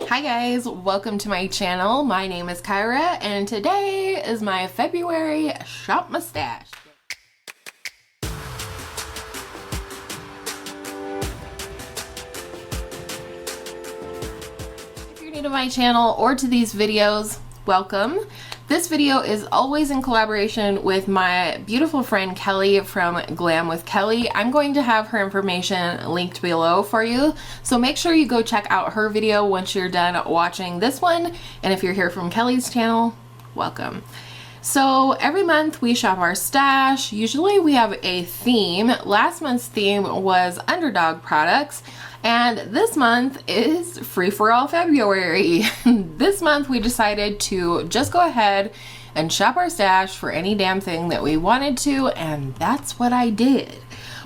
Hi guys, welcome to my channel. My name is Kyra and today is my February shop mustache. If you're new to my channel or to these videos, welcome. This video is always in collaboration with my beautiful friend Kelly from GlamWithKelly. I'm going to have her information linked below for you, so make sure you go check out her video once you're done watching this one. And if you're here from Kelly's channel, welcome. So every month we shop our stash. Usually we have a theme. Last month's theme was underdog products, and this month is free for all February. This month we decided to just go ahead and shop our stash for any damn thing that we wanted to, and that's what I did.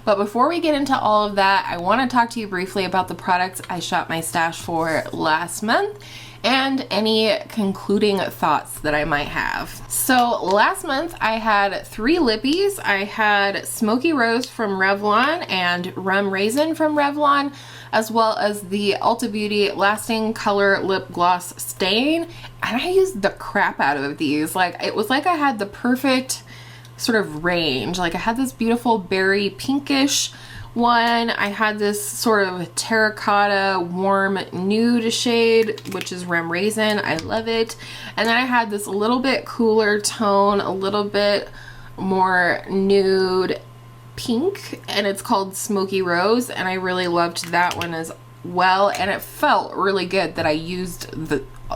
But before we get into all of that, I want to talk to you briefly about the products I shopped my stash for last month and any concluding thoughts that I might have. So last month I had 3 lippies. I had Smoky Rose from Revlon and Rum Raisin from Revlon, as well as the Ulta Beauty Lasting Color Lip Gloss Stain. And I used the crap out of these. Like, it was like I had the perfect sort of range. Like, I had this beautiful berry pinkish one. I had this sort of terracotta warm nude shade, which is Rum Raisin. I love it. And then I had this a little bit cooler tone, a little bit more nude pink, and it's called Smoky Rose, and I really loved that one as well, and it felt really good that I used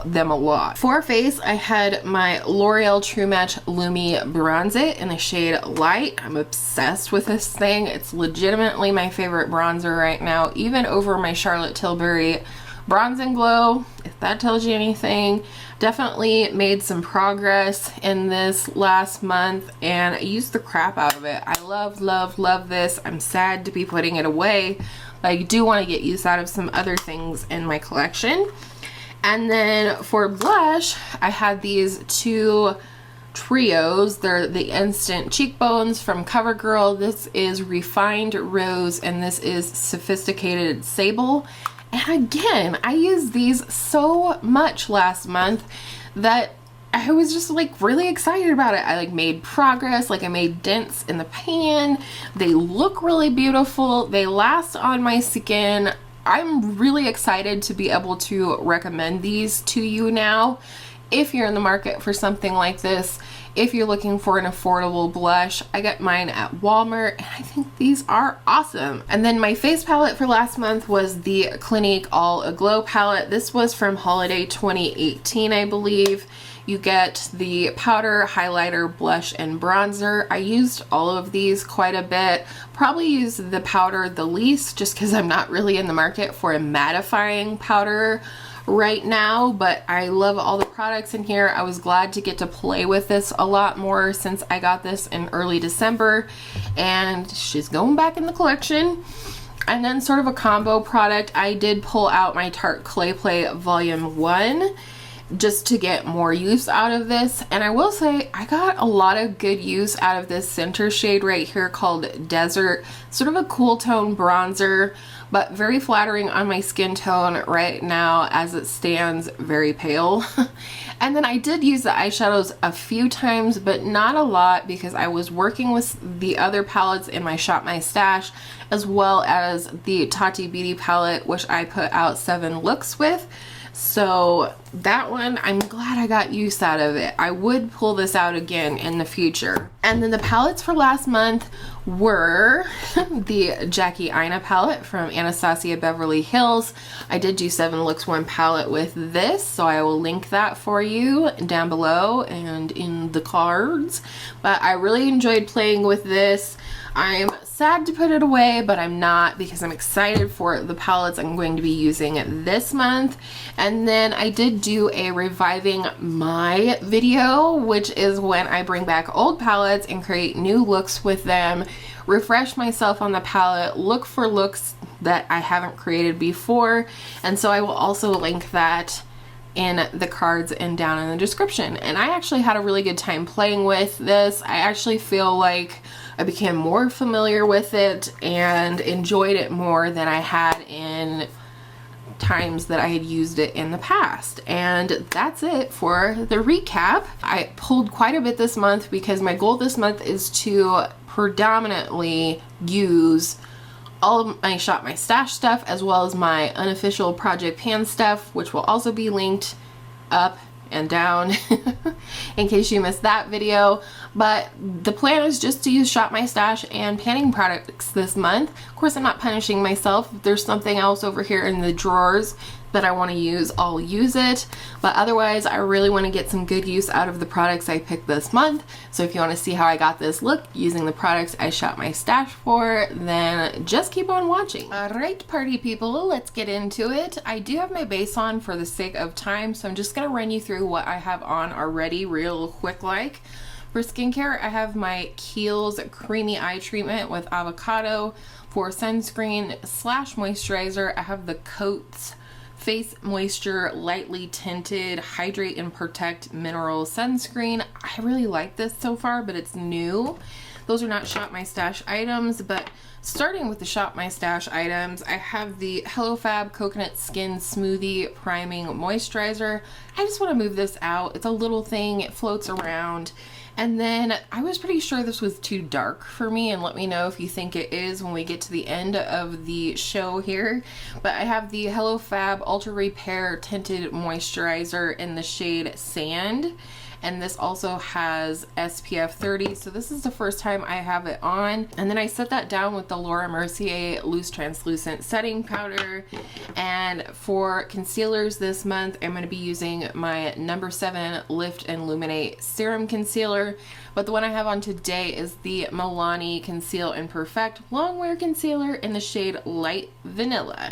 them a lot. For face, I had my L'Oreal True Match Lumi Bronze It in the shade Light. I'm obsessed with this thing. It's legitimately my favorite bronzer right now, even over my Charlotte Tilbury Bronze and Glow, if that tells you anything. Definitely made some progress in this last month, and I used the crap out of it. I love this. I'm sad to be putting it away, but I do want to get use out of some other things in my collection. And then for blush, I had these 2 trios. They're the Instant Cheekbones from CoverGirl. This is Refined Rose, and this is Sophisticated Sable. And again, I used these so much last month that I was just like really excited about it. I like made progress, like I made dents in the pan. They look really beautiful. They last on my skin. I'm really excited to be able to recommend these to you now. If you're in the market for something like this, if you're looking for an affordable blush, I got mine at Walmart, and I think these are awesome. And then my face palette for last month was the Clinique All Aglow palette. This was from Holiday 2018, I believe. You get the powder, highlighter, blush, and bronzer. I used all of these quite a bit. Probably used the powder the least, just because I'm not really in the market for a mattifying powder right now, but I love all the products in here. I was glad to get to play with this a lot more since I got this in early December, and she's going back in the collection. And then sort of a combo product, I did pull out my Tarte Clay Play Volume 1 just to get more use out of this, and I will say I got a lot of good use out of this center shade right here called Desert. Sort of a cool tone bronzer, but very flattering on my skin tone right now as it stands very pale. And then I did use the eyeshadows a few times, but not a lot, because I was working with the other palettes in my Shop My Stash, as well as the Tati Beauty palette, which I put out 7 looks with. So that one, I'm glad I got use out of it. I would pull this out again in the future. And then the palettes for last month were the Jackie Aina palette from Anastasia Beverly Hills. I did do 7 looks 1 palette with this, so I will link that for you down below and in the cards. But I really enjoyed playing with this. I'm sad to put it away, but I'm not, because I'm excited for the palettes I'm going to be using this month. And then I did do a Reviving My video, which is when I bring back old palettes and create new looks with them, refresh myself on the palette, look for looks that I haven't created before. And so I will also link that in the cards and down in the description. And I actually had a really good time playing with this. I actually feel like I became more familiar with it and enjoyed it more than I had in times that I had used it in the past. And that's it for the recap. I pulled quite a bit this month because my goal this month is to predominantly use all of my Shop My Stash stuff as well as my Unofficial Project Pan stuff, which will also be linked up and down in case you missed that video. But the plan is just to use Shop My Stash and panning products this month. Of course, I'm not punishing myself. If there's something else over here in the drawers that I want to use, I'll use it. But otherwise, I really want to get some good use out of the products I picked this month. So if you want to see how I got this look using the products I shop my stash for, then just keep on watching. Alright, party people, let's get into it. I do have my base on for the sake of time, so I'm just going to run you through what I have on already real quick like. For skincare, I have my Kiehl's Creamy Eye Treatment with avocado. For sunscreen / moisturizer, I have the Coats Face Moisture Lightly Tinted Hydrate and Protect Mineral Sunscreen. I really like this so far, but it's new. Those are not Shop My Stash items, but starting with the Shop My Stash items, I have the HelloFab Coconut Skin Smoothie Priming Moisturizer. I just want to move this out. It's a little thing, it floats around. And then I was pretty sure this was too dark for me, and let me know if you think it is when we get to the end of the show here. But I have the HelloFab Ultra Repair Tinted Moisturizer in the shade Sand. And this also has SPF 30, so this is the first time I have it on. And then I set that down with the Laura Mercier Loose Translucent Setting Powder. And for concealers this month, I'm going to be using my No. 7 Lift and Illuminate Serum Concealer. But the one I have on today is the Milani Conceal and Perfect Longwear Concealer in the shade Light Vanilla.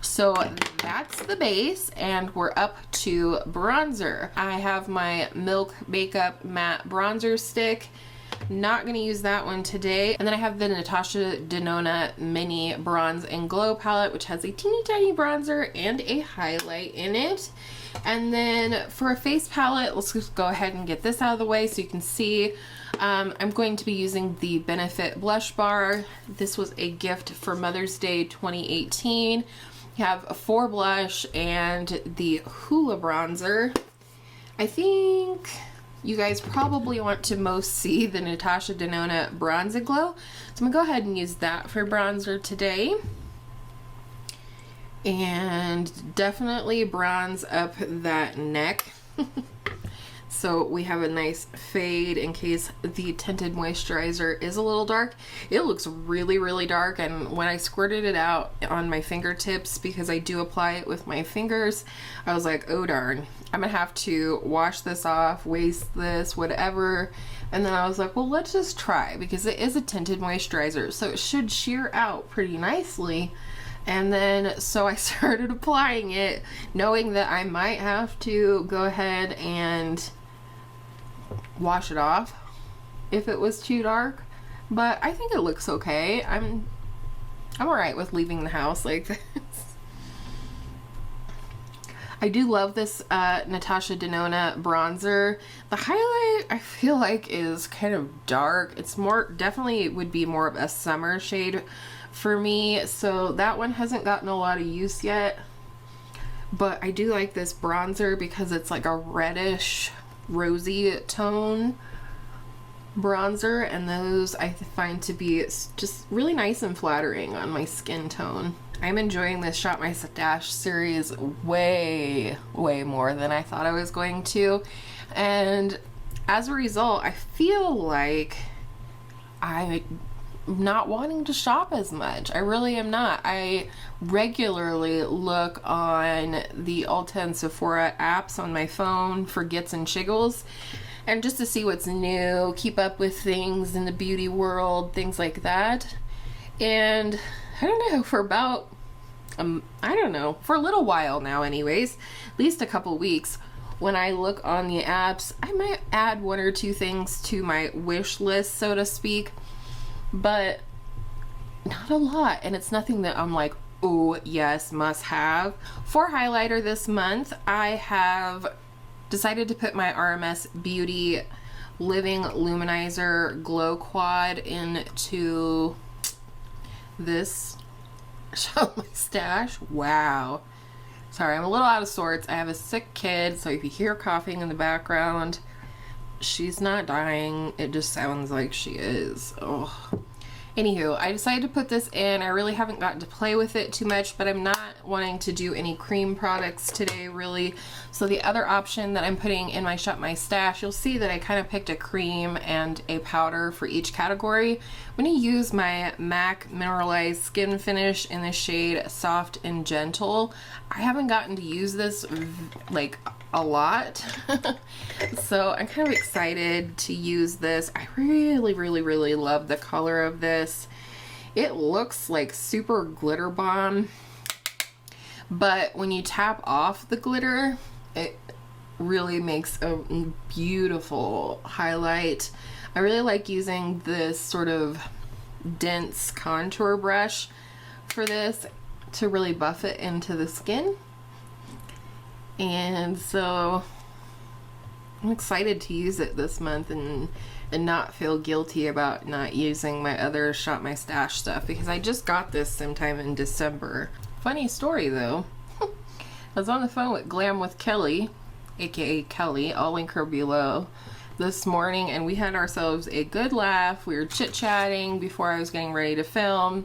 So that's the base, and we're up to bronzer. I have my Milk Makeup Matte Bronzer Stick. Not going to use that one today. And then I have the Natasha Denona Mini Bronze and Glow Palette, which has a teeny tiny bronzer and a highlight in it. And then for a face palette, let's just go ahead and get this out of the way so you can see. I'm going to be using the Benefit Blush Bar. This was a gift for Mother's Day 2018. You have a 4 blush and the Hoola bronzer. I think you guys probably want to most see the Natasha Denona Bronze and Glow. So I'm going to go ahead and use that for bronzer today. And definitely bronze up that neck. So we have a nice fade in case the tinted moisturizer is a little dark. It looks really, really dark, and when I squirted it out on my fingertips, because I do apply it with my fingers, I was like, oh darn, I'm gonna have to wash this off, waste this, whatever. And then I was like, well, let's just try, because it is a tinted moisturizer, so it should sheer out pretty nicely. And then so I started applying it, knowing that I might have to go ahead and wash it off if it was too dark, but I think it looks okay. I'm alright with leaving the house like this. I do love this Natasha Denona bronzer. The highlight I feel like is kind of dark. It's more, definitely would be more of a summer shade for me, so that one hasn't gotten a lot of use yet. But I do like this bronzer because it's like a reddish rosy tone bronzer, and those I find to be just really nice and flattering on my skin tone. I'm enjoying this Shop My Stash series way more than I thought I was going to, and as a result I feel like I'm not wanting to shop as much. I really am not. I regularly look on the Ulta and Sephora apps on my phone for gets and shiggles, and just to see what's new, keep up with things in the beauty world, things like that. And I don't know, for about I don't know, for a little while now anyways, at least a couple weeks, when I look on the apps, I might add 1 or 2 things to my wish list, so to speak, but not a lot, and it's nothing that I'm like, oh yes, must have. For highlighter this month, I have decided to put my RMS Beauty Living Luminizer Glow Quad into this Shop My Stash. Wow, Sorry, I'm a little out of sorts. I have a sick kid, so if you hear coughing in the background, she's not dying. It just sounds like she is. Oh. Anywho, I decided to put this in. I really haven't gotten to play with it too much, but I'm not wanting to do any cream products today, really. So the other option that I'm putting in my Shop My Stash, you'll see that I kind of picked a cream and a powder for each category. I'm going to use my MAC Mineralized Skin Finish in the shade Soft and Gentle. I haven't gotten to use this like a lot, so I'm kind of excited to use this. I really love the color of this. It looks like super glitter bomb, but when you tap off the glitter, it really makes a beautiful highlight. I really like using this sort of dense contour brush for this to really buff it into the skin. And so I'm excited to use it this month and not feel guilty about not using my other Shop My Stash stuff, because I just got this sometime in December. Funny story though, I was on the phone with GlamWithKelly, aka Kelly, I'll link her below, this morning, and we had ourselves a good laugh. We were chit-chatting before I was getting ready to film.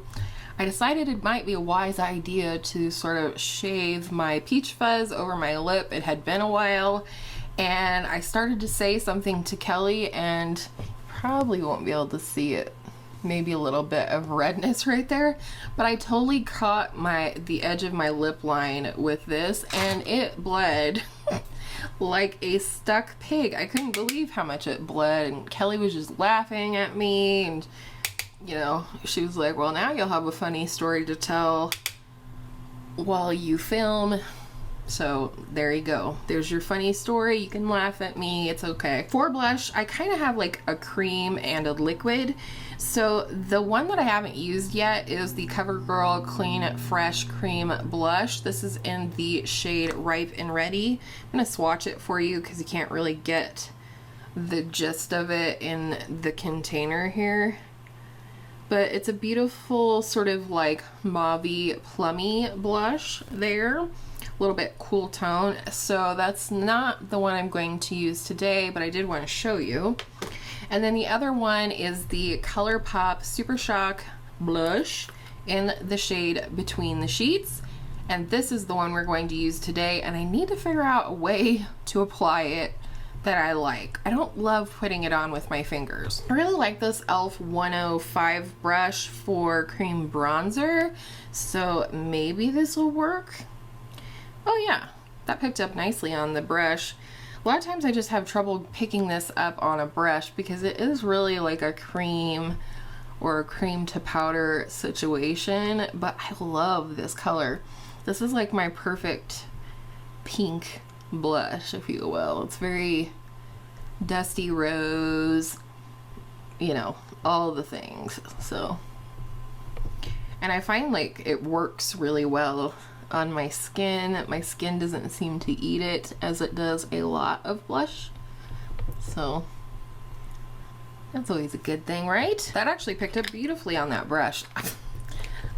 I decided it might be a wise idea to sort of shave my peach fuzz over my lip. It had been a while, and I started to say something to Kelly, and you probably won't be able to see it. Maybe a little bit of redness right there, but I totally caught the edge of my lip line with this, and it bled like a stuck pig. I couldn't believe how much it bled, and Kelly was just laughing at me, and you know, she was like, well, now you'll have a funny story to tell while you film. So there you go. There's your funny story. You can laugh at me. It's okay. For blush, I kind of have like a cream and a liquid. So the one that I haven't used yet is the CoverGirl Clean Fresh Cream Blush. This is in the shade Ripe and Ready. I'm going to swatch it for you because you can't really get the gist of it in the container here. But it's a beautiful sort of like mauvey plummy blush there, a little bit cool tone. So that's not the one I'm going to use today, but I did want to show you. And then the other one is the ColourPop Super Shock blush in the shade Between the Sheets, and this is the one we're going to use today, and I need to figure out a way to apply it that I like. I don't love putting it on with my fingers. I really like this e.l.f. 105 brush for cream bronzer, so maybe this will work. Oh yeah, that picked up nicely on the brush. A lot of times I just have trouble picking this up on a brush because it is really like a cream or a cream to powder situation, but I love this color. This is like my perfect pink blush, if you will. It's very dusty rose, you know, all the things. So, and I find like it works really well on my skin. My skin doesn't seem to eat it as it does a lot of blush, so that's always a good thing, right? That actually picked up beautifully on that brush.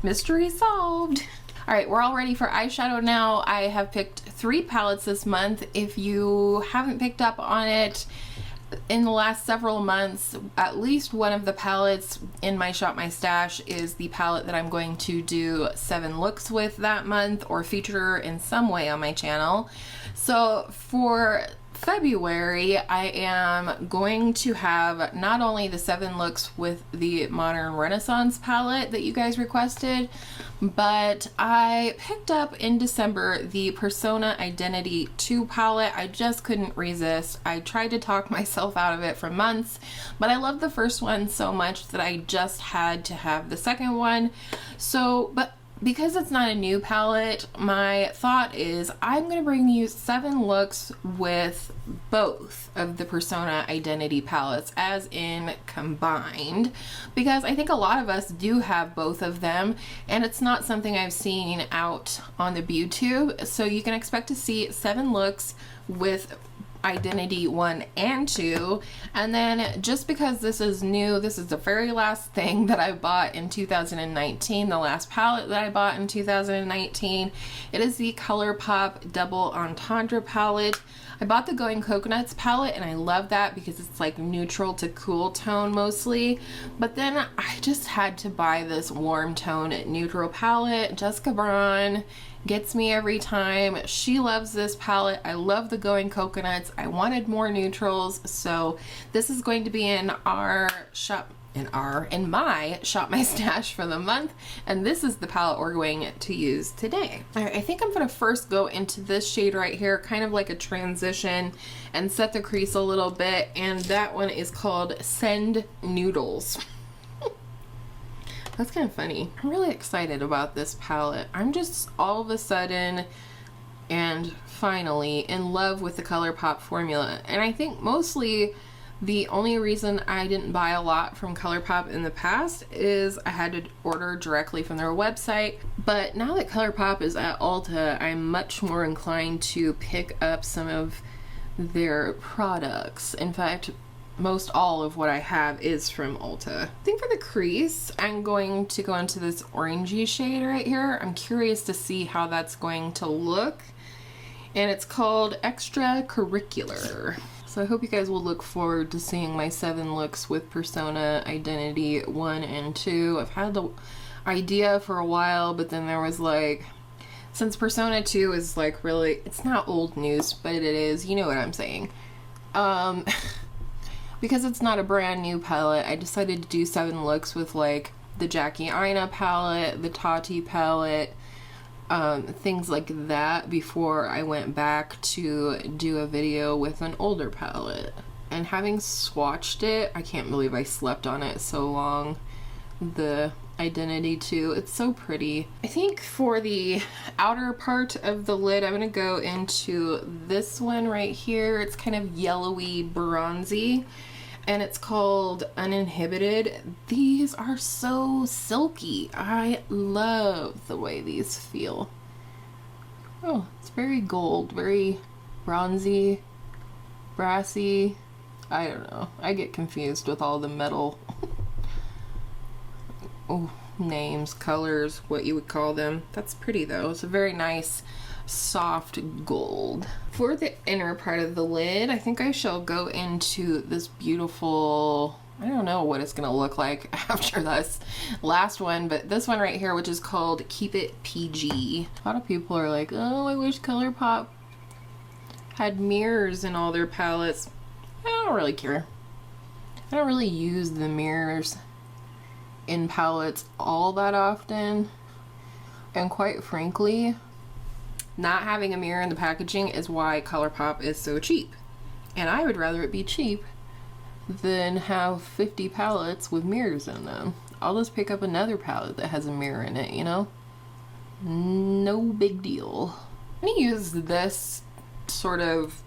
Mystery solved. All right, we're all ready for eyeshadow now. I have picked 3 palettes this month. If you haven't picked up on it, in the last several months, at least one of the palettes in my Shop My Stash is the palette that I'm going to do 7 looks with that month or feature in some way on my channel. So for February, I am going to have not only the 7 looks with the Modern Renaissance palette that you guys requested, but I picked up in December the Persona Identity 2 palette. I just couldn't resist. I tried to talk myself out of it for months, but I loved the first one so much that I just had to have the second one. So, but because it's not a new palette, my thought is I'm going to bring you 7 looks with both of the Persona Identity palettes, as in combined, because I think a lot of us do have both of them, and it's not something I've seen out on the BeauTube. So you can expect to see 7 looks with Identity 1 and 2. And then just because this is new, this is the very last thing that I bought in 2019, the last palette that I bought in 2019. It is the ColourPop Double Entendre palette. I bought the Going Coconuts palette and I love that because it's like neutral to cool tone mostly. But then I just had to buy this warm tone neutral palette. Jessica Braun gets me every time. She loves this palette. I love the Going Coconuts. I wanted more neutrals, so this is going to be in our shop, in my Shop My Stash for the month, and this is the palette we're going to use today. All right, I think I'm gonna first go into this shade right here, kind of like a transition, and set the crease a little bit, and that one is called Send Noodles. That's kind of funny. I'm really excited about this palette. I'm just all of a sudden and finally in love with the ColourPop formula. And I think mostly the only reason I didn't buy a lot from ColourPop in the past is I had to order directly from their website. But now that ColourPop is at Ulta, I'm much more inclined to pick up some of their products. In fact, most all of what I have is from Ulta. I think for the crease, I'm going to go into this orangey shade right here. I'm curious to see how that's going to look. And it's called Extracurricular. So I hope you guys will look forward to seeing my 7 looks with Persona Identity 1 and 2. I've had the idea for a while, but then there was like, since Persona 2 is like really, it's not old news, but it is, you know what I'm saying. Because it's not a brand new palette, I decided to do 7 looks with like the Jackie Aina palette, the Tati palette, things like that before I went back to do a video with an older palette. And having swatched it, I can't believe I slept on it so long. The Identity 2, it's so pretty. I think for the outer part of the lid, I'm gonna go into this one right here. It's kind of yellowy bronzy and it's called Uninhibited. These are so silky. I love the way these feel. Oh, it's very gold, very bronzy, brassy. I don't know. I get confused with all the metal names, colors, what you would call them. That's pretty though. It's a very nice soft gold. For the inner part of the lid, I think I shall go into this beautiful, I don't know what it's gonna look like after this last one, but this one right here, which is called Keep It PG. A lot of people are like, oh, I wish ColourPop had mirrors in all their palettes. I don't really care. I don't really use the mirrors in palettes all that often, and quite frankly, not having a mirror in the packaging is why ColourPop is so cheap, and I would rather it be cheap than have 50 palettes with mirrors in them. I'll just pick up another palette that has a mirror in it, you know? No big deal. I'm gonna use this sort of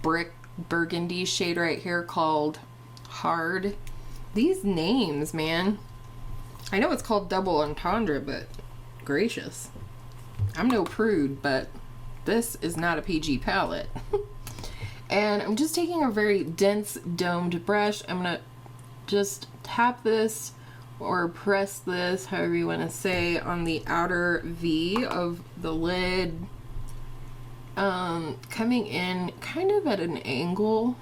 brick burgundy shade right here called Hard. These names, man. I know it's called Double Entendre, but gracious. I'm no prude, but this is not a PG palette. And I'm just taking a very dense domed brush. I'm gonna just tap this or press this, however you want to say, on the outer V of the lid, coming in kind of at an angle,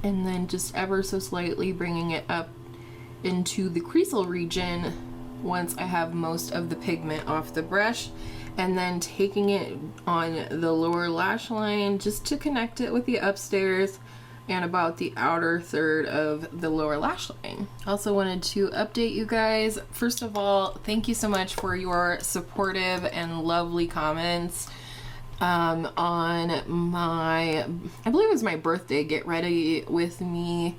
and then just ever so slightly bringing it up into the creasel region once I have most of the pigment off the brush, and then taking it on the lower lash line just to connect it with the upstairs and about the outer third of the lower lash line. Also wanted to update you guys. First of all, thank you so much for your supportive and lovely comments on my, I believe it was my birthday get ready with me,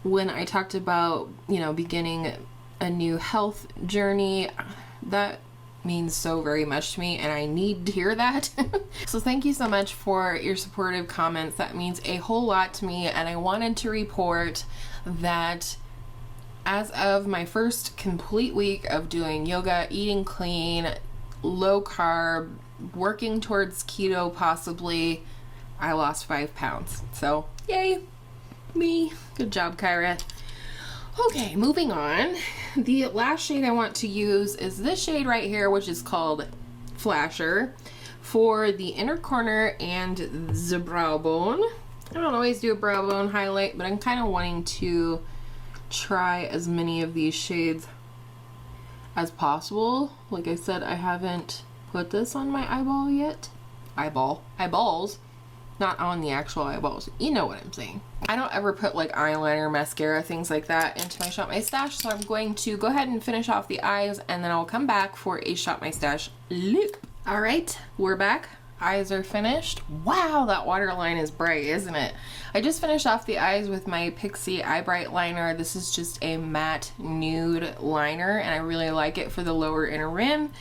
when I talked about, you know, beginning a new health journey. That means so very much to me, and I need to hear that. So thank you so much for your supportive comments. That means a whole lot to me, and I wanted to report that as of my first complete week of doing yoga, eating clean, low carb, working towards keto possibly, I lost 5 pounds. So yay, me. Good job, Kyra. Okay, moving on. The last shade I want to use is this shade right here, which is called Flasher, for the inner corner and the brow bone. I don't always do a brow bone highlight, but I'm kind of wanting to try as many of these shades as possible. Like I said, I haven't put this on my eyeball yet. Eyeballs. Not on the actual eyeballs. You know what I'm saying. I don't ever put like eyeliner, mascara, things like that into my Shop My Stash, so I'm going to go ahead and finish off the eyes and then I'll come back for a Shop My Stash look. Alright, we're back. Eyes are finished. Wow, that waterline is bright, isn't it? I just finished off the eyes with my Pixie Eye Bright Liner. This is just a matte nude liner and I really like it for the lower inner rim.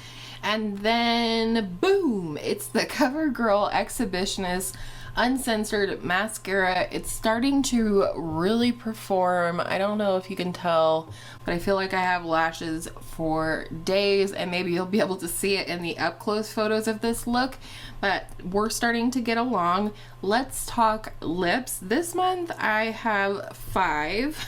And then boom, it's the CoverGirl Exhibitionist Uncensored Mascara. It's starting to really perform. I don't know if you can tell, but I feel like I have lashes for days, and maybe you'll be able to see it in the up close photos of this look, but we're starting to get along. Let's talk lips. This month I have 5.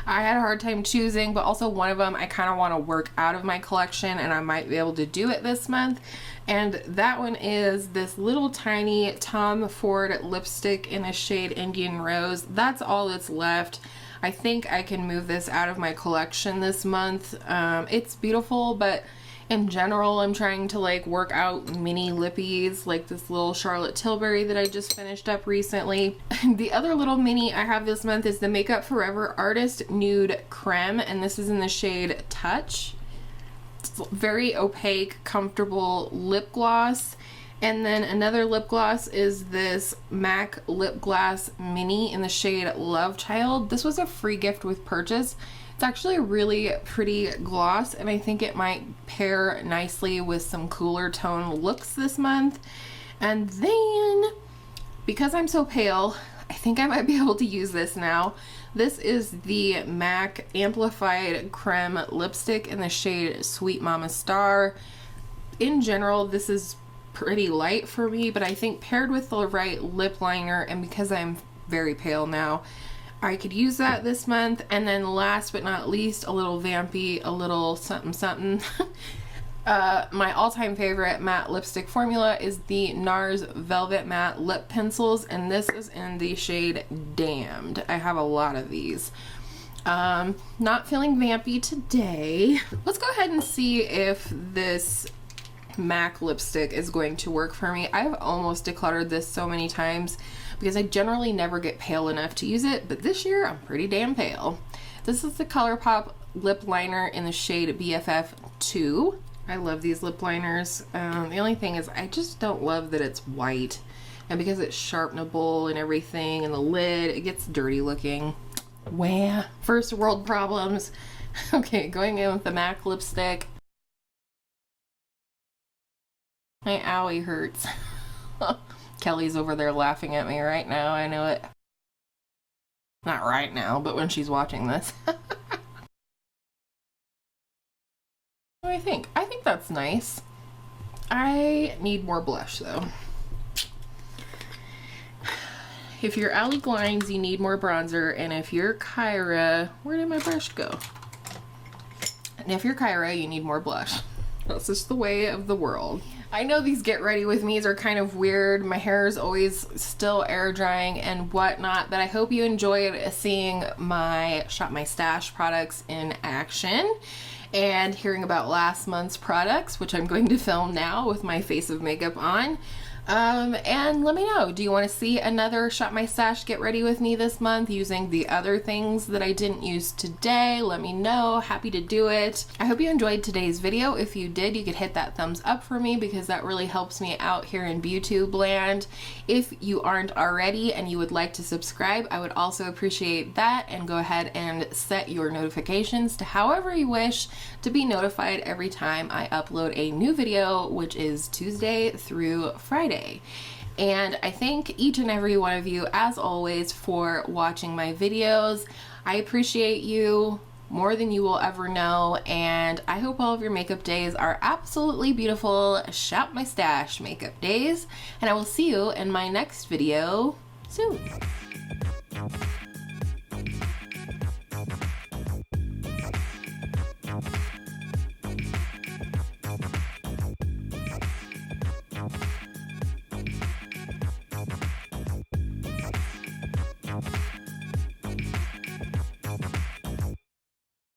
I had a hard time choosing, but also one of them I kind of want to work out of my collection and I might be able to do it this month. And that one is this little tiny Tom Ford lipstick in the shade Indian Rose. That's all that's left. I think I can move this out of my collection this month. It's beautiful, but in general, I'm trying to like work out mini lippies like this little Charlotte Tilbury that I just finished up recently. The other little mini I have this month is the Makeup Forever Artist Nude Creme, and this is in the shade Touch. It's very opaque, comfortable lip gloss. And then another lip gloss is this MAC Lip Glass Mini in the shade Love Child. This was a free gift with purchase. It's actually a really pretty gloss and I think it might pair nicely with some cooler tone looks this month. And then, because I'm so pale, I think I might be able to use this now. This is the MAC Amplified Creme Lipstick in the shade Sweet Mama Star. In general, this is pretty light for me, but I think paired with the right lip liner, and because I'm very pale now, I could use that this month. And then last but not least, a little vampy, a little something something. My all-time favorite matte lipstick formula is the NARS Velvet Matte Lip Pencils, and this is in the shade Damned. I have a lot of these. Not feeling vampy today. Let's go ahead and see if this MAC lipstick is going to work for me. I've almost decluttered this so many times because I generally never get pale enough to use it, but this year I'm pretty damn pale. This is the ColourPop lip liner in the shade BFF2. I love these lip liners. The only thing is I just don't love that it's white, and because it's sharpenable and everything and the lid, it gets dirty looking. Wah, first world problems. Okay, going in with the MAC lipstick. My owie hurts. Kelly's over there laughing at me right now, I know it. Not right now, but when she's watching this. What do I think? I think that's nice. I need more blush though. If you're Allie Glines, you need more bronzer, and if you're Kyra, where did my brush go? And if you're Kyra, you need more blush. That's just the way of the world. I know these get ready with me's are kind of weird. My hair is always still air drying and whatnot, but I hope you enjoyed seeing my Shop My Stash products in action and hearing about last month's products, which I'm going to film now with my face of makeup on. And let me know, do you want to see another Shop My Stash get ready with me this month using the other things that I didn't use today? Let me know. Happy to do it. I hope you enjoyed today's video. If you did, you could hit that thumbs up for me because that really helps me out here in BeauTube land. If you aren't already and you would like to subscribe, I would also appreciate that, and go ahead and set your notifications to however you wish to be notified every time I upload a new video, which is Tuesday through Friday. And I thank each and every one of you, as always, for watching my videos. I appreciate you. more than you will ever know, and I hope all of your makeup days are absolutely beautiful. Shop my stash makeup days, and I will see you in my next video soon.